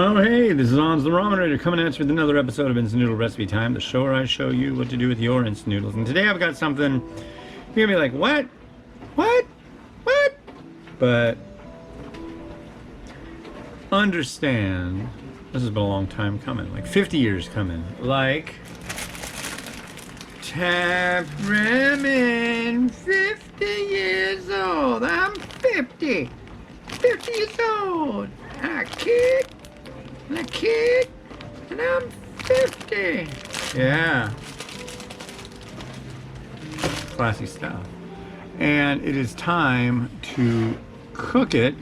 Oh hey, this is Ons the Ramen Rater coming at you with another episode of Instant Noodle Recipe Time, the show where I show you what to do with your instant noodles. And today I've got something, you're gonna be like, what? What? What? But understand, this has been a long time coming, like 50 years coming. Like, tap ramen, 50 years old. I'm 50 years old. I kick. And I kick, and I'm 50. Yeah. Classy stuff. And it is time to cook it.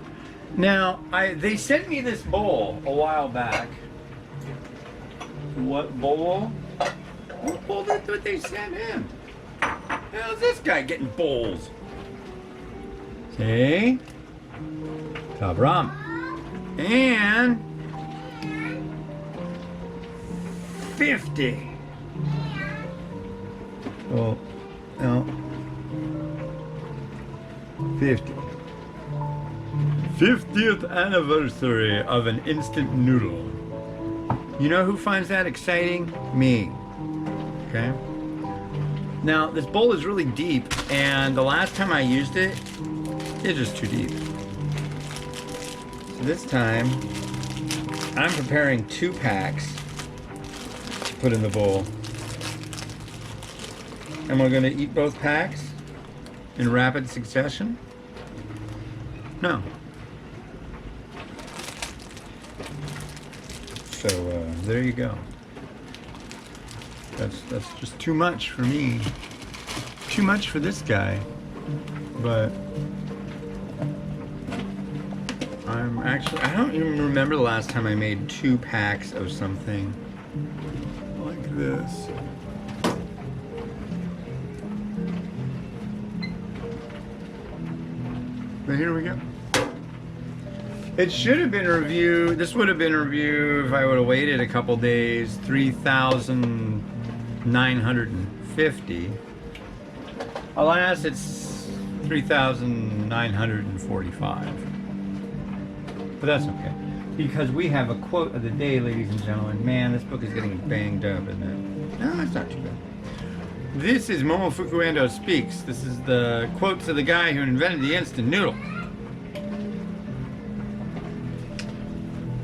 Now, they sent me this bowl a while back. What bowl? What bowl did they send him? How's this guy getting bowls? See? Top ramen. And 50. Well, no. 50. 50th anniversary of an instant noodle. You know who finds that exciting? Me. Okay? Now, this bowl is really deep, and the last time I used it, it's just too deep. So this time, I'm preparing 2 packs to put in the bowl. And we're going to eat both packs in rapid succession? No. So there you go. That's just too much for me. Too much for this guy. But I don't even remember the last time I made 2 packs of something like this. But here we go. It should have been review. This would have been review if I would have waited a couple days. 3,950. Alas, it's 3,945. But that's okay, because we have a quote of the day, ladies and gentlemen. Man, this book is getting banged up, isn't it? No, it's not too bad. This is Momofuku Ando Speaks. This is the quotes of the guy who invented the instant noodle. I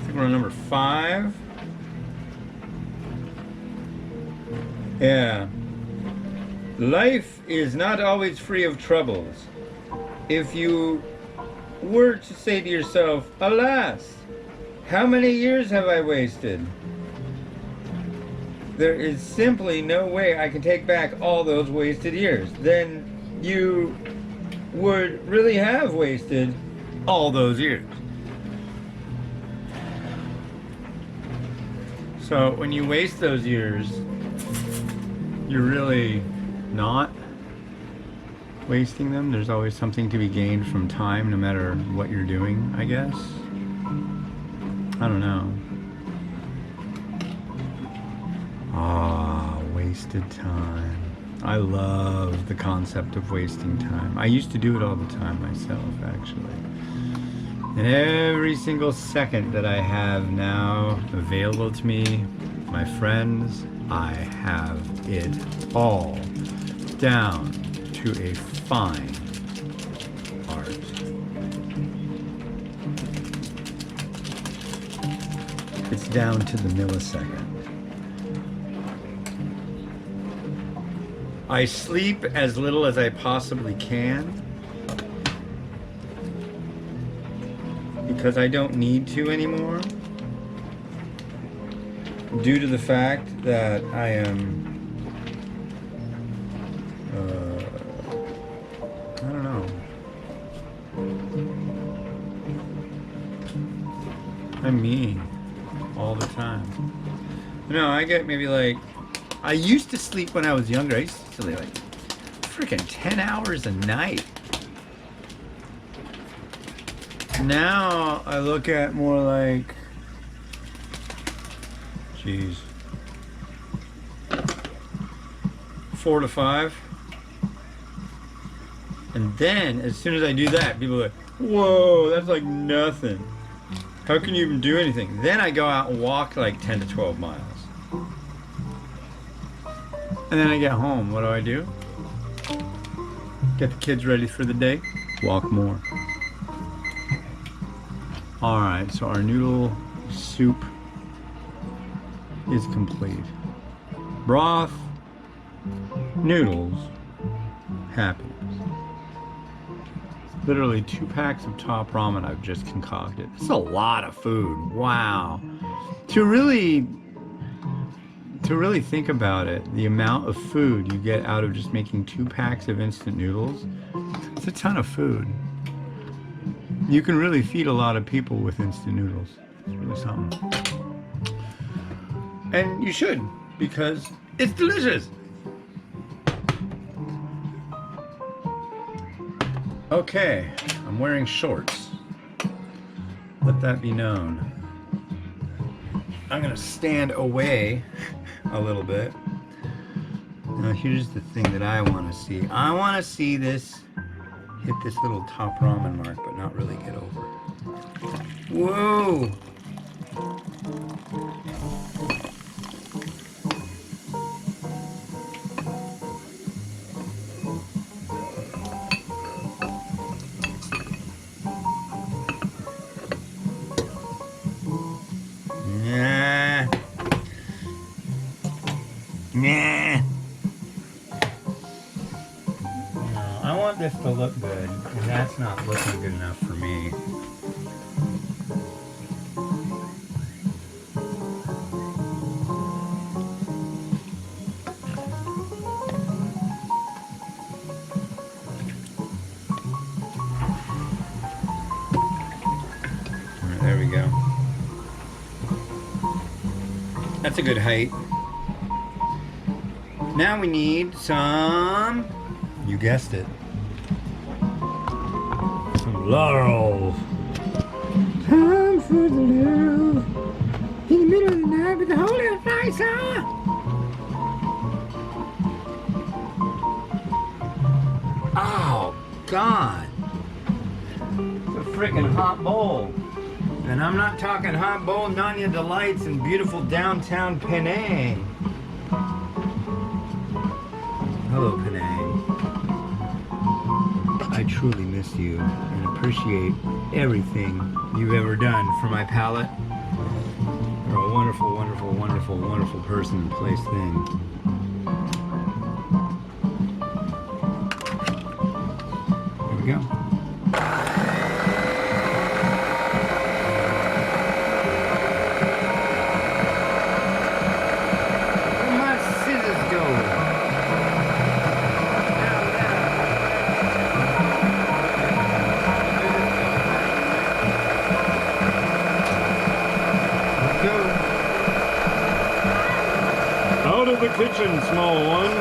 think we're on number 5. Yeah. Life is not always free of troubles. If you were to say to yourself, alas, how many years have I wasted? There is simply no way I can take back all those wasted years. Then you would really have wasted all those years. So when you waste those years, you're really not wasting them. There's always something to be gained from time, no matter what you're doing, I guess. I don't know. Ah, wasted time. I love the concept of wasting time. I used to do it all the time myself, actually. And every single second that I have now available to me, my friends, I have it all down to a fine art. It's down to the millisecond. I sleep as little as I possibly can because I don't need to anymore, due to the fact that I am I don't know. I'm me all the time. No, I get maybe like, I used to sleep when I was younger. I used to sleep like freaking 10 hours a night. Now I look at more like, geez, 4 to 5. And then, as soon as I do that, people are like, whoa, that's like nothing. How can you even do anything? Then I go out and walk like 10 to 12 miles. And then I get home. What do? Get the kids ready for the day. Walk more. Alright, so our noodle soup is complete. Broth, noodles, happiness. Literally 2 packs of top ramen I've just concocted. This is a lot of food. Wow. To really think about it, the amount of food you get out of just making 2 packs of instant noodles, it's a ton of food. You can really feed a lot of people with instant noodles. It's really something. And you should, because it's delicious. Okay, I'm wearing shorts. Let that be known. I'm gonna stand away a little bit. Now here's the thing that I want to see. I want to see this hit this little top ramen mark, but not really get over it. Whoa! Nah. Nah. No, I want this to look good, and that's not looking good enough for me. All right, there we go. That's a good height. Now we need some, you guessed it, some laurels. Time for the laurels. In the middle of the night with the whole little face on. Oh, God. It's a freaking hot bowl. And I'm not talking hot bowl Nanya Delights in beautiful downtown Penang. Hello, Penang. I truly miss you and appreciate everything you've ever done for my palate. You're a wonderful, wonderful, wonderful, wonderful person and place thing. There we go. Out of the kitchen, small one.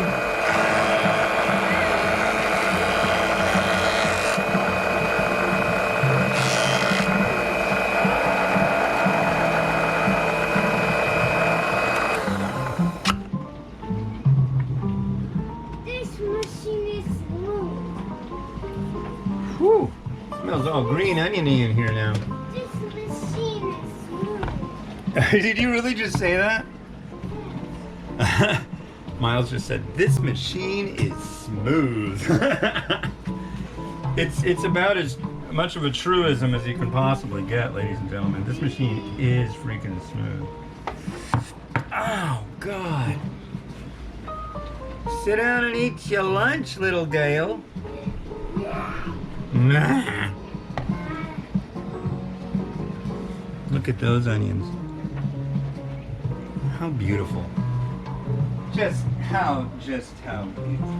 This machine is smooth. Whew. Smells all green oniony in here now. This machine is smooth. Did you really just say that? Miles just said, this machine is smooth. It's about as much of a truism as you can possibly get, ladies and gentlemen. This machine is freaking smooth. Oh, God. Sit down and eat your lunch, little Gale. Nah. Look at those onions. How beautiful. Just how beautiful.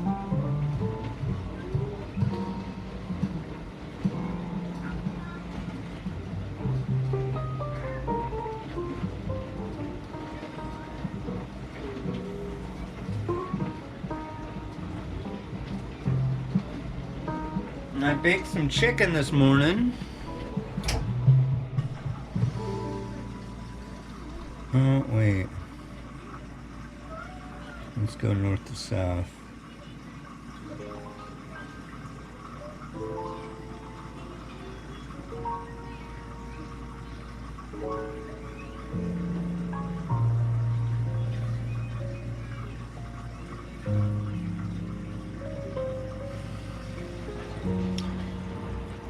I baked some chicken this morning. Oh, wait. Let's go north to south.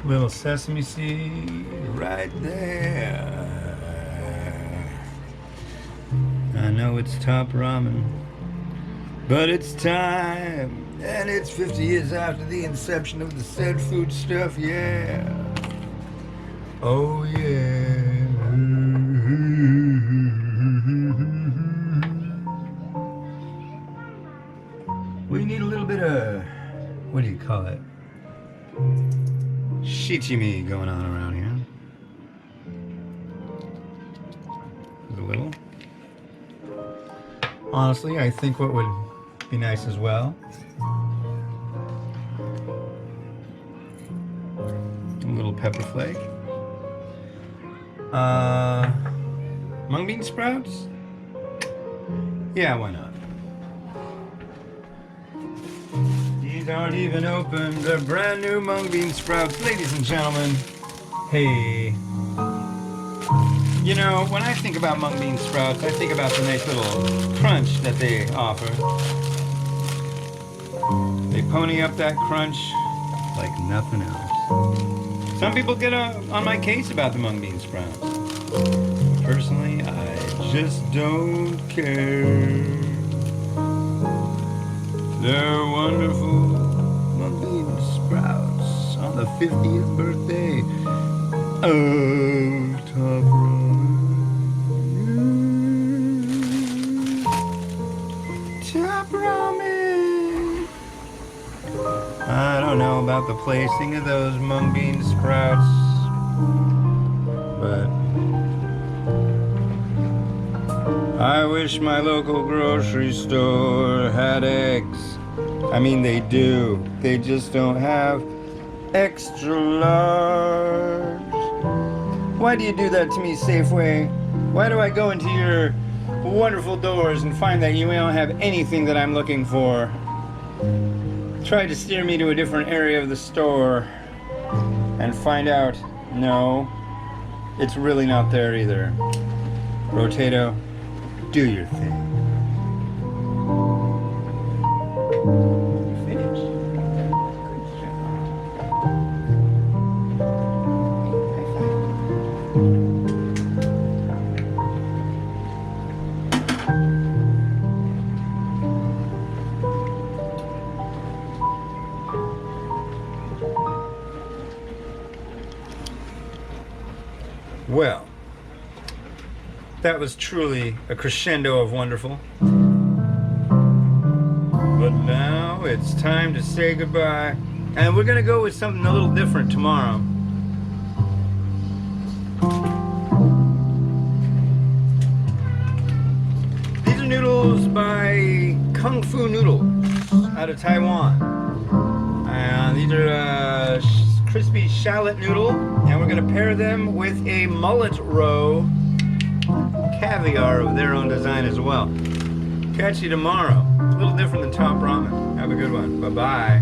Little sesame seed right there. I know it's top ramen, but it's time, and it's 50 years after the inception of the said food stuff, yeah. Oh yeah. We need a little bit of, what do you call it? Shichimi going on around here. A little. Honestly, I think what would be nice as well, a little pepper flake. Mung bean sprouts? Yeah, why not? These aren't even open. They're brand new mung bean sprouts, ladies and gentlemen. Hey. You know, when I think about mung bean sprouts, I think about the nice little crunch that they offer. They pony up that crunch like nothing else. Some people get on my case about the mung bean sprouts. Personally, I just don't care. They're wonderful mung bean sprouts on the 50th birthday of Top Ramen. Top Ramen. I don't know about the placing of those mung bean sprouts, but I wish my local grocery store had eggs. I mean, they do. They just don't have extra large. Why do you do that to me, Safeway? Why do I go into your wonderful doors and find that you don't have anything that I'm looking for? Try to steer me to a different area of the store and find out, no, it's really not there either. Rotato, do your thing. Finish. Good job. Well, that was truly a crescendo of wonderful. But now it's time to say goodbye. And we're gonna go with something a little different tomorrow. These are noodles by Kung Fu Noodle out of Taiwan. These are crispy shallot noodle, and we're gonna pair them with a mullet roe caviar of their own design as well. Catch you tomorrow. A little different than Top Ramen. Have a good one. Bye-bye.